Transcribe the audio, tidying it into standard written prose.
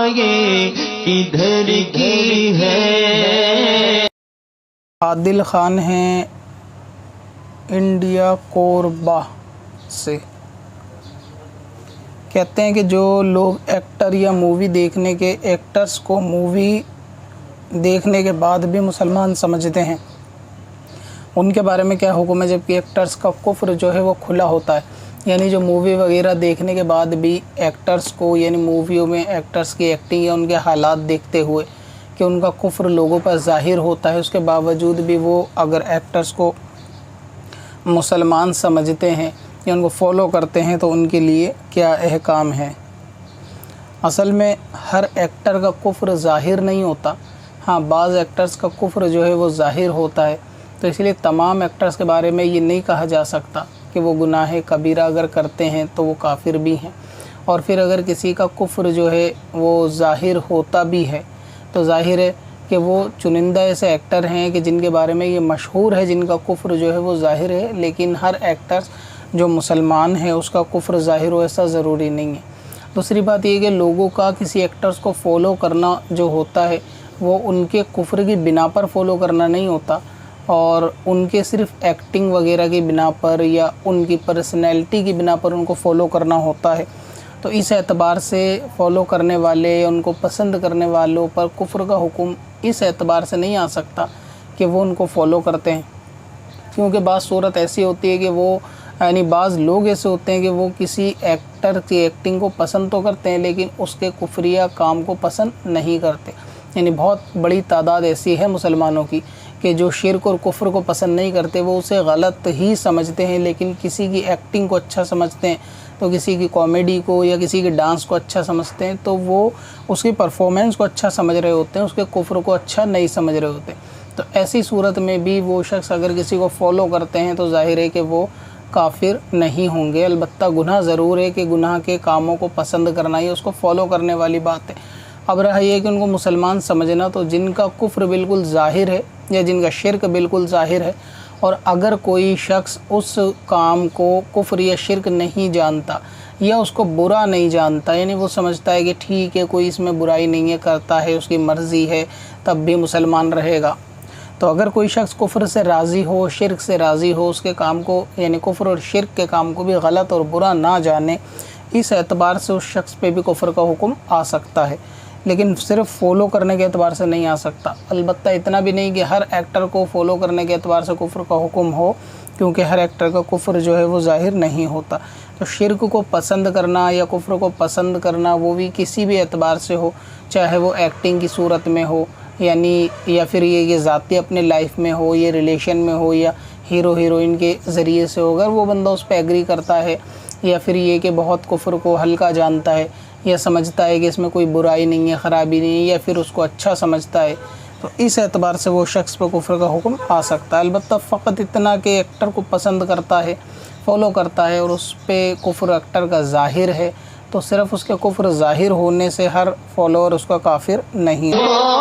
یہ کدھر کی ہے۔ عادل خان ہیں انڈیا کوربا سے، کہتے ہیں کہ جو لوگ ایکٹر یا مووی دیکھنے کے ایکٹرز کو مووی دیکھنے کے بعد بھی مسلمان سمجھتے ہیں، ان کے بارے میں کیا حکم ہے، جبکہ ایکٹرز کا کفر جو ہے وہ کھلا ہوتا ہے؟ یعنی جو مووی وغیرہ دیکھنے کے بعد بھی ایکٹرز کو، یعنی موویوں میں ایکٹرز کی ایکٹنگ یا ان کے حالات دیکھتے ہوئے کہ ان کا کفر لوگوں پر ظاہر ہوتا ہے، اس کے باوجود بھی وہ اگر ایکٹرز کو مسلمان سمجھتے ہیں یا ان کو فالو کرتے ہیں تو ان کے لیے کیا احکام ہے؟ اصل میں ہر ایکٹر کا کفر ظاہر نہیں ہوتا، ہاں بعض ایکٹرز کا کفر جو ہے وہ ظاہر ہوتا ہے، تو اس لیے تمام ایکٹرز کے بارے میں یہ نہیں کہا جا سکتا کہ وہ گناہ کبیرہ اگر کرتے ہیں تو وہ کافر بھی ہیں، اور پھر اگر کسی کا کفر جو ہے وہ ظاہر ہوتا بھی ہے تو ظاہر ہے کہ وہ چنندہ ایسے ایکٹر ہیں کہ جن کے بارے میں یہ مشہور ہے جن کا کفر جو ہے وہ ظاہر ہے، لیکن ہر ایکٹر جو مسلمان ہے اس کا کفر ظاہر ہو ایسا ضروری نہیں ہے۔ دوسری بات یہ کہ لوگوں کا کسی ایکٹرز کو فالو کرنا جو ہوتا ہے وہ ان کے کفر کی بنا پر فالو کرنا نہیں ہوتا، اور ان کے صرف ایکٹنگ وغیرہ کی بنا پر یا ان کی پرسنالٹی کی بنا پر ان کو فالو کرنا ہوتا ہے۔ تو اس اعتبار سے فالو کرنے والے، ان کو پسند کرنے والوں پر کفر کا حکم اس اعتبار سے نہیں آ سکتا کہ وہ ان کو فالو کرتے ہیں، کیونکہ بعض صورت ایسی ہوتی ہے کہ وہ، یعنی بعض لوگ ایسے ہوتے ہیں کہ وہ کسی ایکٹر کی ایکٹنگ کو پسند تو کرتے ہیں لیکن اس کے کفریہ کام کو پسند نہیں کرتے۔ یعنی بہت بڑی تعداد ایسی ہے مسلمانوں کی کہ جو شرک اور کفر کو پسند نہیں کرتے، وہ اسے غلط ہی سمجھتے ہیں، لیکن کسی کی ایکٹنگ کو اچھا سمجھتے ہیں، تو کسی کی کامیڈی کو یا کسی کے ڈانس کو اچھا سمجھتے ہیں، تو وہ اس کی پرفارمنس کو اچھا سمجھ رہے ہوتے ہیں، اس کے کفر کو اچھا نہیں سمجھ رہے ہوتے۔ تو ایسی صورت میں بھی وہ شخص اگر کسی کو فالو کرتے ہیں تو ظاہر ہے کہ وہ کافر نہیں ہوں گے، البتہ گناہ ضرور ہے کہ گناہ کے کاموں کو پسند کرنا ہی اس کو فالو کرنے والی بات ہے۔ اب رہا یہ کہ ان کو مسلمان سمجھنا، تو جن کا کفر بالکل ظاہر ہے یا جن کا شرک بالکل ظاہر ہے، اور اگر کوئی شخص اس کام کو کفر یا شرک نہیں جانتا یا اس کو برا نہیں جانتا، یعنی وہ سمجھتا ہے کہ ٹھیک ہے کوئی اس میں برائی نہیں ہے، کرتا ہے، اس کی مرضی ہے، تب بھی مسلمان رہے گا، تو اگر کوئی شخص کفر سے راضی ہو، شرک سے راضی ہو، اس کے کام کو، یعنی کفر اور شرک کے کام کو بھی غلط اور برا نہ جانے، اس اعتبار سے اس شخص پہ بھی کفر کا حکم آ سکتا ہے، لیکن صرف فالو کرنے کے اعتبار سے نہیں آ سکتا۔ البتہ اتنا بھی نہیں کہ ہر ایکٹر کو فالو کرنے کے اعتبار سے کفر کا حکم ہو، کیونکہ ہر ایکٹر کا کفر جو ہے وہ ظاہر نہیں ہوتا۔ تو شرک کو پسند کرنا یا کفر کو پسند کرنا وہ بھی کسی بھی اعتبار سے ہو، چاہے وہ ایکٹنگ کی صورت میں ہو، یعنی یا پھر یہ کہ ذاتی اپنے لائف میں ہو، یہ ریلیشن میں ہو، یا ہیرو ہیروئن کے ذریعے سے ہو، اگر وہ بندہ اس پہ ایگری کرتا ہے، یا پھر یہ کہ بہت کفر کو ہلکا جانتا ہے یا سمجھتا ہے کہ اس میں کوئی برائی نہیں ہے، خرابی نہیں ہے، یا پھر اس کو اچھا سمجھتا ہے، تو اس اعتبار سے وہ شخص پہ کفر کا حکم آ سکتا ہے۔ البتہ فقط اتنا کہ ایکٹر کو پسند کرتا ہے، فالو کرتا ہے، اور اس پہ کفر ایکٹر کا ظاہر ہے، تو صرف اس کے کفر ظاہر ہونے سے ہر فالوور اس کا کافر نہیں ہے۔